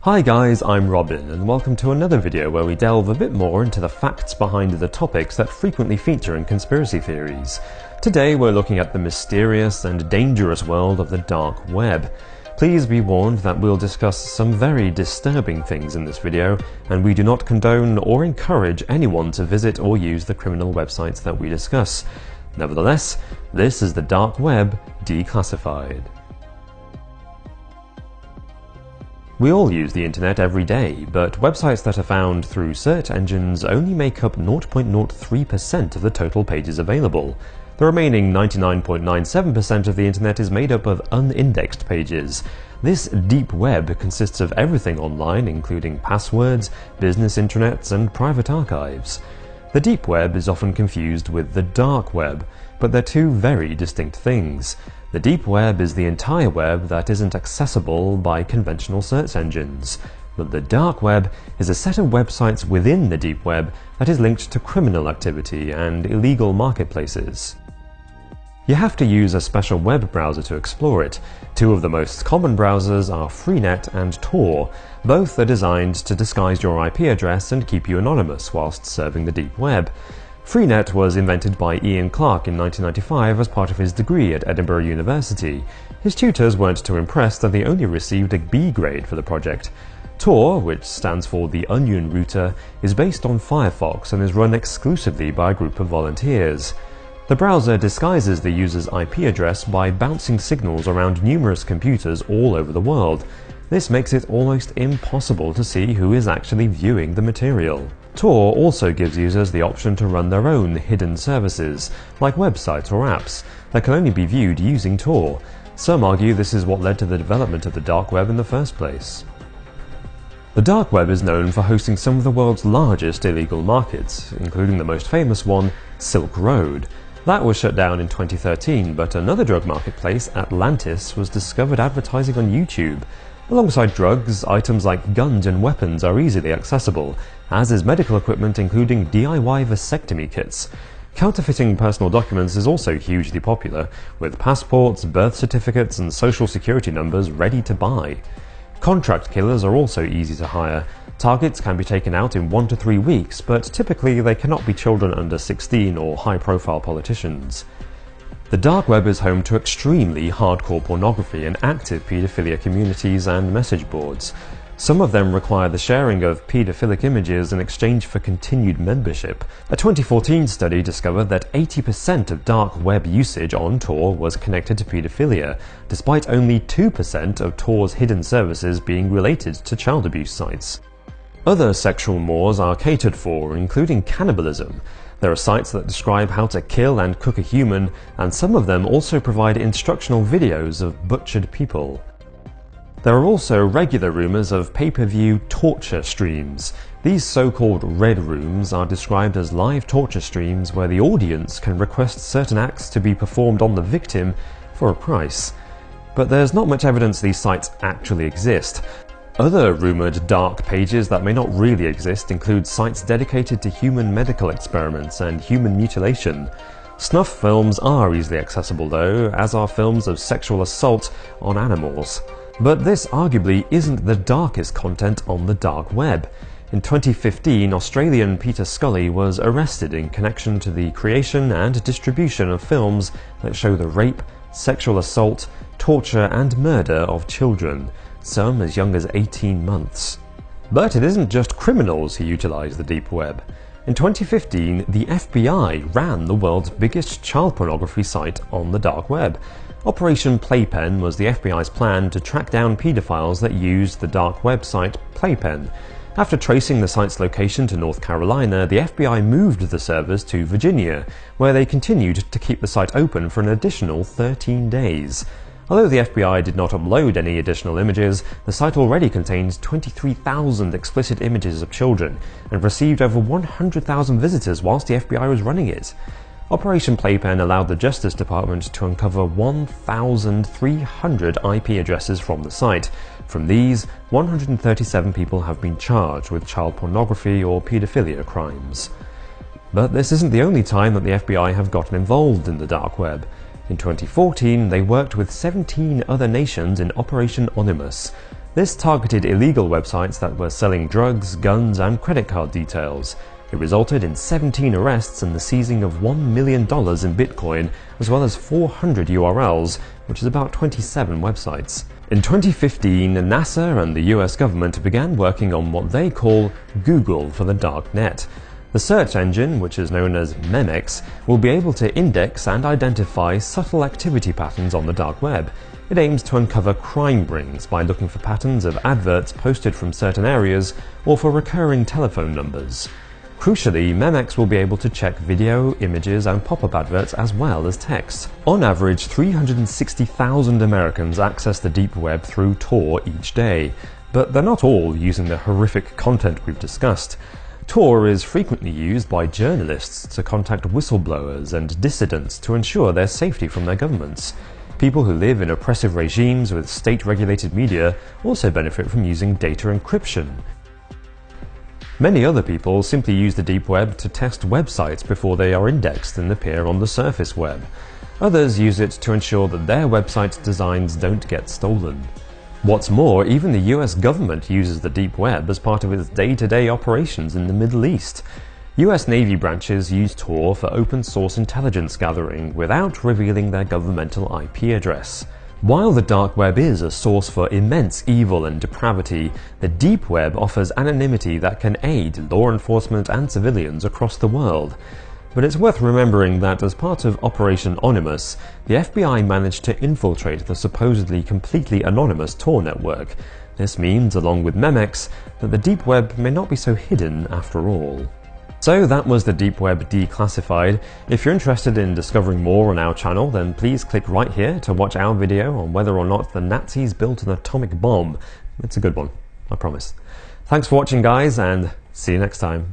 Hi guys, I'm Robin, and welcome to another video where we delve a bit more into the facts behind the topics that frequently feature in conspiracy theories. Today we're looking at the mysterious and dangerous world of the dark web. Please be warned that we'll discuss some very disturbing things in this video, and we do not condone or encourage anyone to visit or use the criminal websites that we discuss. Nevertheless, this is the dark web declassified. We all use the internet every day, but websites that are found through search engines only make up 0.03% of the total pages available. The remaining 99.97% of the internet is made up of unindexed pages. This deep web consists of everything online, including passwords, business intranets, and private archives. The deep web is often confused with the dark web, but they're two very distinct things. The deep web is the entire web that isn't accessible by conventional search engines, but the dark web is a set of websites within the deep web that is linked to criminal activity and illegal marketplaces. You have to use a special web browser to explore it. Two of the most common browsers are Freenet and Tor. Both are designed to disguise your IP address and keep you anonymous whilst surfing the deep web. Freenet was invented by Ian Clark in 1995 as part of his degree at Edinburgh University. His tutors weren't too impressed and they only received a B grade for the project. Tor, which stands for the Onion Router, is based on Firefox and is run exclusively by a group of volunteers. The browser disguises the user's IP address by bouncing signals around numerous computers all over the world. This makes it almost impossible to see who is actually viewing the material. Tor also gives users the option to run their own hidden services, like websites or apps, that can only be viewed using Tor. Some argue this is what led to the development of the dark web in the first place. The dark web is known for hosting some of the world's largest illegal markets, including the most famous one, Silk Road. That was shut down in 2013, but another drug marketplace, Atlantis, was discovered advertising on YouTube. Alongside drugs, items like guns and weapons are easily accessible, as is medical equipment including DIY vasectomy kits. Counterfeiting personal documents is also hugely popular, with passports, birth certificates and social security numbers ready to buy. Contract killers are also easy to hire. Targets can be taken out in 1 to 3 weeks, but typically they cannot be children under 16 or high-profile politicians. The dark web is home to extremely hardcore pornography and active paedophilia communities and message boards. Some of them require the sharing of paedophilic images in exchange for continued membership. A 2014 study discovered that 80% of dark web usage on Tor was connected to paedophilia, despite only 2% of Tor's hidden services being related to child abuse sites. Other sexual mores are catered for, including cannibalism. There are sites that describe how to kill and cook a human, and some of them also provide instructional videos of butchered people. There are also regular rumours of pay-per-view torture streams. These so-called red rooms are described as live torture streams where the audience can request certain acts to be performed on the victim for a price. But there's not much evidence these sites actually exist. Other rumoured dark pages that may not really exist include sites dedicated to human medical experiments and human mutilation. Snuff films are easily accessible though, as are films of sexual assault on animals. But this arguably isn't the darkest content on the dark web. In 2015, Australian Peter Scully was arrested in connection to the creation and distribution of films that show the rape, sexual assault, torture and murder of children, some as young as 18 months. But it isn't just criminals who utilise the deep web. In 2015, the FBI ran the world's biggest child pornography site on the dark web. Operation Playpen was the FBI's plan to track down paedophiles that used the dark website Playpen. After tracing the site's location to North Carolina, the FBI moved the servers to Virginia, where they continued to keep the site open for an additional 13 days. Although the FBI did not upload any additional images, the site already contains 23,000 explicit images of children and received over 100,000 visitors whilst the FBI was running it. Operation Playpen allowed the Justice Department to uncover 1,300 IP addresses from the site. From these, 137 people have been charged with child pornography or paedophilia crimes. But this isn't the only time that the FBI have gotten involved in the dark web. In 2014, they worked with 17 other nations in Operation Onimus. This targeted illegal websites that were selling drugs, guns, and credit card details. It resulted in 17 arrests and the seizing of $1 million in Bitcoin, as well as 400 URLs, which is about 27 websites. In 2015, NASA and the US government began working on what they call Google for the dark net. The search engine, which is known as Memex, will be able to index and identify subtle activity patterns on the dark web. It aims to uncover crime rings by looking for patterns of adverts posted from certain areas or for recurring telephone numbers. Crucially, Memex will be able to check video, images, and pop-up adverts as well as text. On average, 360,000 Americans access the deep web through Tor each day, but they're not all using the horrific content we've discussed. Tor is frequently used by journalists to contact whistleblowers and dissidents to ensure their safety from their governments. People who live in oppressive regimes with state-regulated media also benefit from using data encryption. Many other people simply use the deep web to test websites before they are indexed and appear on the surface web. Others use it to ensure that their website designs don't get stolen. What's more, even the US government uses the deep web as part of its day-to-day operations in the Middle East. US Navy branches use Tor for open-source intelligence gathering without revealing their governmental IP address. While the dark web is a source for immense evil and depravity, the deep web offers anonymity that can aid law enforcement and civilians across the world. But it's worth remembering that as part of Operation Onimus, the FBI managed to infiltrate the supposedly completely anonymous Tor network. This means, along with Memex, that the deep web may not be so hidden after all. So that was the deep web declassified. If you're interested in discovering more on our channel, then please click right here to watch our video on whether or not the Nazis built an atomic bomb. It's a good one, I promise. Thanks for watching, guys, and see you next time.